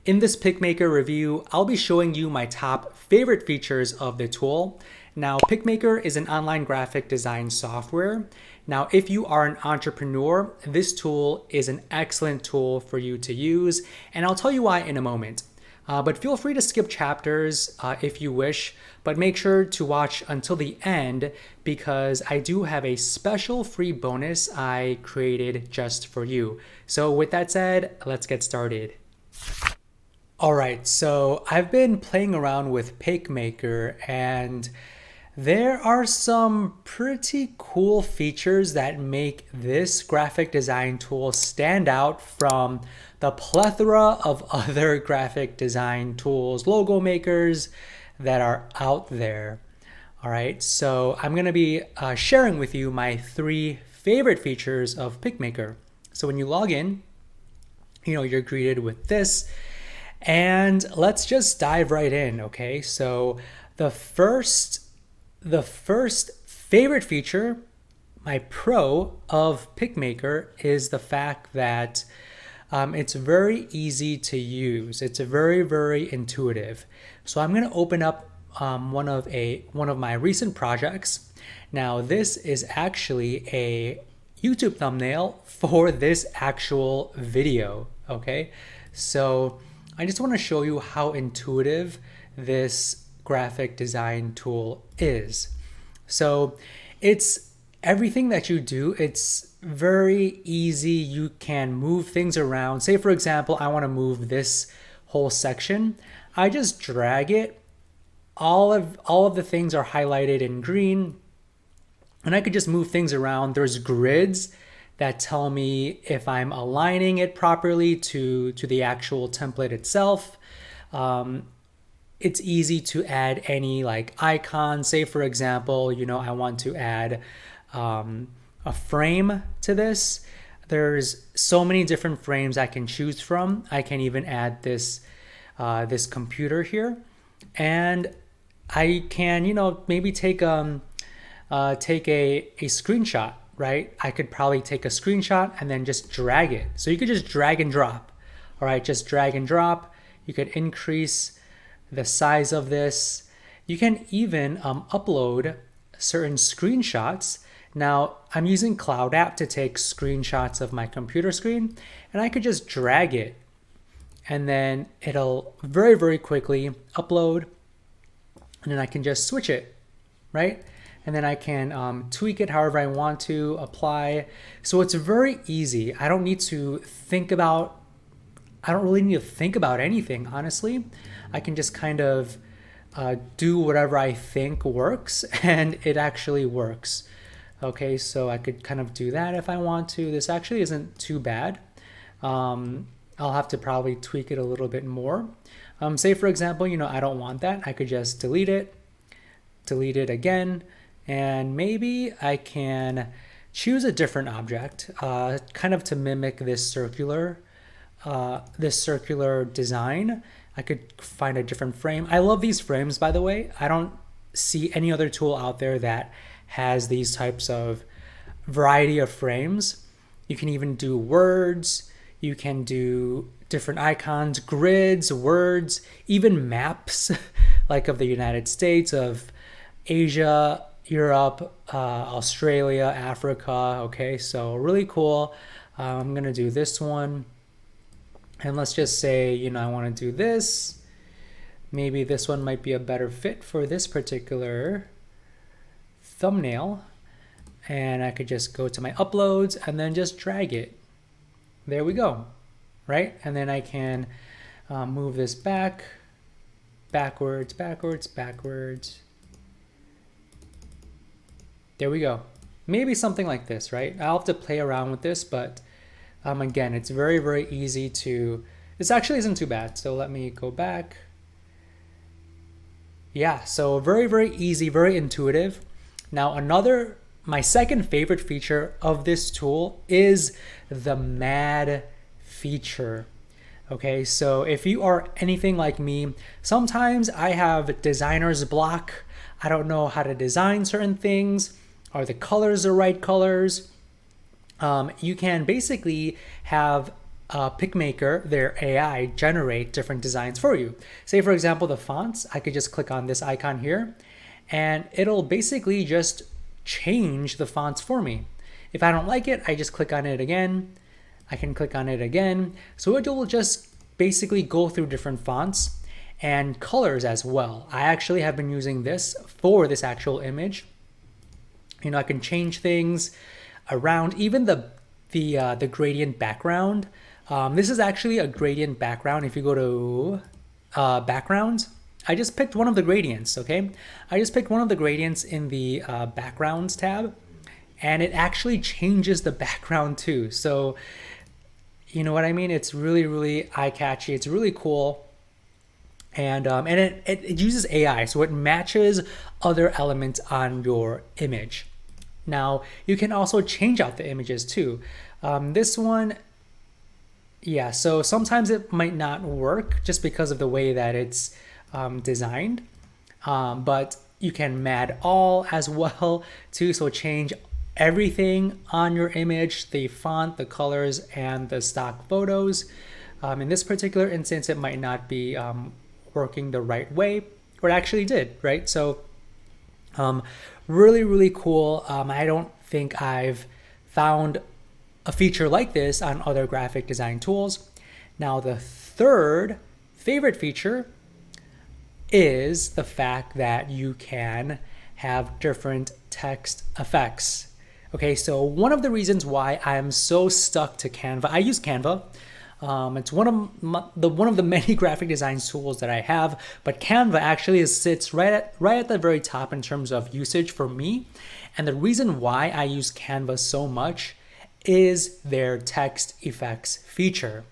In this Picmaker review, I'll be showing you my top favorite features of the tool. Now, Picmaker is an online graphic design software. Now, if you are an entrepreneur, this tool is an excellent tool for you to use, and I'll tell you why in a moment. But feel free to skip chapters if you wish, but make sure to watch until the end because I do have a special free bonus I created just for you. So with that said, let's get started. All right, so I've been playing around with Picmaker and there are some pretty cool features that make this graphic design tool stand out from the plethora of other graphic design tools, logo makers that are out there. All right, so I'm gonna be sharing with you my 3 favorite features of Picmaker. So when you log in, you're greeted with this. And let's just dive right in, okay? So the first favorite feature, my pro of Picmaker, is the fact that it's very easy to use. It's very, very intuitive. So I'm gonna open up one of my recent projects. Now this is actually a YouTube thumbnail for this actual video, okay? So I just want to show you how intuitive this graphic design tool is. So it's everything that you do, it's very easy. You can move things around. Say for example, I want to move this whole section. I just drag it. All of the things are highlighted in green and I could just move things around. There's grids that tell me if I'm aligning it properly to the actual template itself. It's easy to add any like icon. Say for example, I want to add a frame to this. There's so many different frames I can choose from. I can even add this computer here, and I can maybe take a screenshot. Right? I could probably take a screenshot and then just drag it. So you could just drag and drop. All right, just drag and drop. You could increase the size of this. You can even upload certain screenshots. Now I'm using Cloud App to take screenshots of my computer screen, and I could just drag it and then it'll very, very quickly upload, and then I can just switch it, right? And then I can tweak it however I want to, apply. So it's very easy. I don't really need to think about anything, honestly. I can just kind of do whatever I think works, and it actually works. Okay, so I could kind of do that if I want to. This actually isn't too bad. I'll have to probably tweak it a little bit more. Say for example, I don't want that. I could just delete it again. And maybe I can choose a different object, kind of to mimic this circular design. I could find a different frame. I love these frames, by the way. I don't see any other tool out there that has these types of variety of frames. You can even do words. You can do different icons, grids, words, even maps, like of the United States, of Asia, Europe, Australia, Africa. Okay, so really cool. I'm gonna do this one, and let's just say I want to do this. Maybe this one might be a better fit for this particular thumbnail, and I could just go to my uploads and then just drag it. There we go, right? And then I can move this backwards. There we go. Maybe something like this, right? I'll have to play around with this, but again, it's very, very easy to, this actually isn't too bad. So let me go back. Yeah, so very, very easy, very intuitive. Now my second favorite feature of this tool is the MAD feature. Okay, so if you are anything like me, sometimes I have designer's block. I don't know how to design certain things. Are the colors the right colors? You can basically have Picmaker, their AI, generate different designs for you. Say, for example, the fonts, I could just click on this icon here, and it'll basically just change the fonts for me. If I don't like it, I just click on it again. I can click on it again. So it will just basically go through different fonts and colors as well. I actually have been using this for this actual image. You know, I can change things around, even the gradient background. This is actually a gradient background. If you go to backgrounds, I just picked one of the gradients, okay? I just picked one of the gradients in the backgrounds tab, and it actually changes the background too. So, you know what I mean? It's really, really eye-catchy. It's really cool. And it uses AI, so it matches other elements on your image. Now, you can also change out the images too. This one, yeah, so sometimes it might not work just because of the way that it's designed, but you can mad all as well too, so change everything on your image, the font, the colors, and the stock photos. In this particular instance, it might not be working the right way, or it actually did, right? So really, really cool. I don't think I've found a feature like this on other graphic design tools. Now, the third favorite feature is the fact that you can have different text effects. Okay, so one of the reasons why I'm so stuck to Canva, I use Canva. It's one of the many graphic design tools that I have, but Canva actually sits right at the very top in terms of usage for me. And the reason why I use Canva so much is their text effects feature.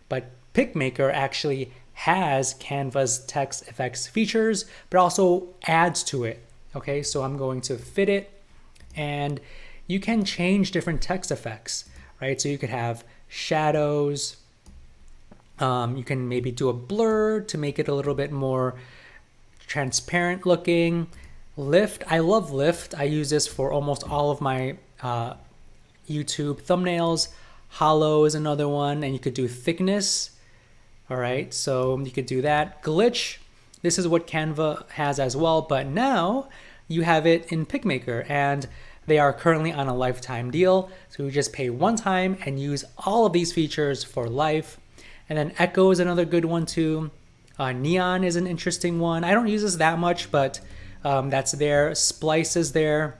But Picmaker actually has Canva's text effects features, but also adds to it. Okay, so I'm going to fit it, and you can change different text effects, right? So you could have shadows. You can maybe do a blur to make it a little bit more transparent looking. Lift, I love Lift. I use this for almost all of my YouTube thumbnails. Hollow is another one, and you could do thickness. All right, so you could do that. Glitch, this is what Canva has as well, but now you have it in Picmaker, and they are currently on a lifetime deal. So you just pay one time and use all of these features for life. And then Echo is another good one too. Neon is an interesting one. I don't use this that much, but that's there. Splice is there.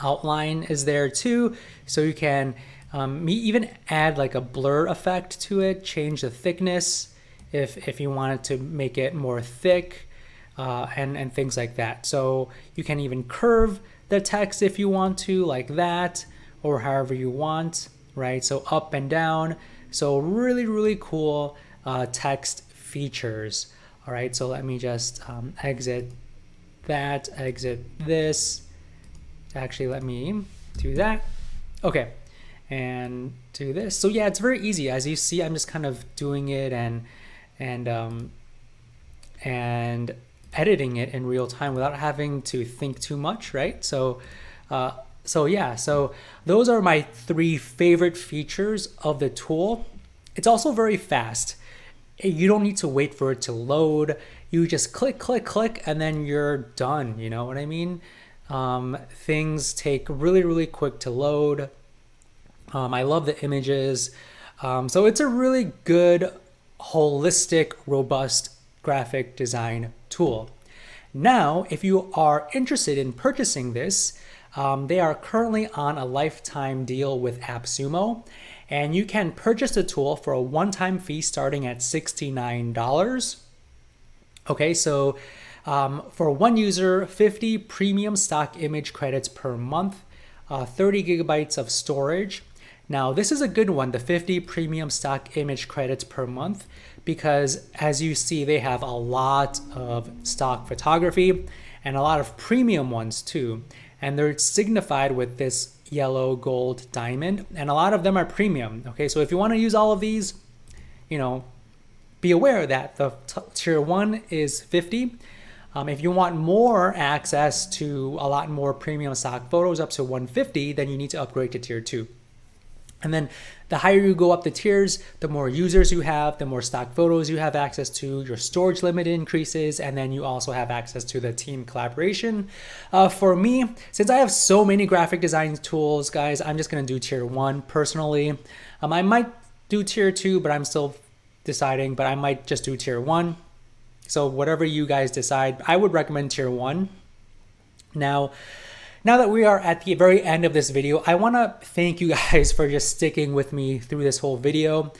Outline is there too. So you can even add like a blur effect to it, change the thickness if you wanted to make it more thick, and things like that. So you can even curve the text if you want to, like that, or however you want, right? So up and down. So really, really cool text features. All right, so let me just exit that, exit this. Actually, let me do that. Okay, and do this. So yeah, it's very easy. As you see, I'm just kind of doing it and editing it in real time without having to think too much, right? So yeah, so those are my three favorite features of the tool. It's also very fast. You don't need to wait for it to load. You just click, click, click, and then you're done. You know what I mean? Things take really, really quick to load. I love the images. So it's a really good, holistic, robust graphic design tool. Now, if you are interested in purchasing this, they are currently on a lifetime deal with Appsumo, and you can purchase the tool for a one-time fee starting at $69. Okay, so for one user, 50 premium stock image credits per month, 30 gigabytes of storage. Now, this is a good one, the 50 premium stock image credits per month, because as you see, they have a lot of stock photography and a lot of premium ones too. And they're signified with this yellow, gold, diamond, and a lot of them are premium. Okay, so if you want to use all of these, you know, be aware that the tier 1 is 50. If you want more access to a lot more premium stock photos up to 150, then you need to upgrade to tier 2. And then The higher you go up the tiers, the more users you have, the more stock photos you have access to, your storage limit increases, and then you also have access to the team collaboration. For me, since I have so many graphic design tools, guys, I'm just gonna do tier 1 personally. I might do tier 2, but I'm still deciding, but I might just do tier 1. So whatever you guys decide, I would recommend tier 1. Now that we are at the very end of this video, I want to thank you guys for just sticking with me through this whole video.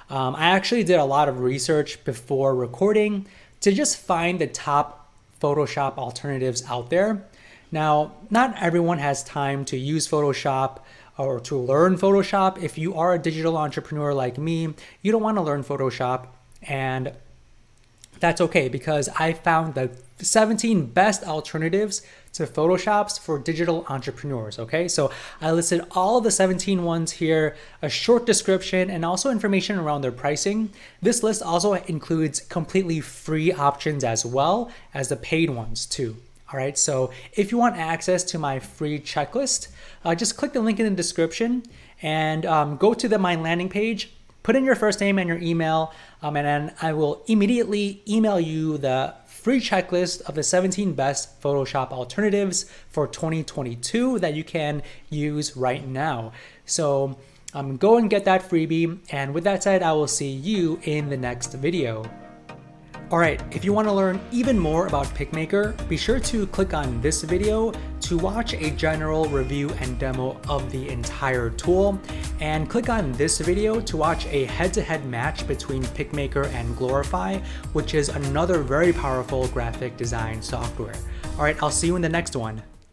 I actually did a lot of research before recording to just find the top Photoshop alternatives out there. Now, not everyone has time to use Photoshop or to learn Photoshop. If you are a digital entrepreneur like me, you don't want to learn Photoshop, and that's okay, because I found the 17 best alternatives to Photoshops for digital entrepreneurs, okay? So I listed all of the 17 ones here, a short description, and also information around their pricing. This list also includes completely free options as well as the paid ones too. All right, so if you want access to my free checklist, just click the link in the description and go to my landing page. Put in your first name and your email, and then I will immediately email you the free checklist of the 17 best Photoshop alternatives for 2022 that you can use right now. So go and get that freebie. And with that said, I will see you in the next video. All right, if you want to learn even more about Picmaker, be sure to click on this video to watch a general review and demo of the entire tool, and click on this video to watch a head-to-head match between Picmaker and Glorify, which is another very powerful graphic design software. All right, I'll see you in the next one.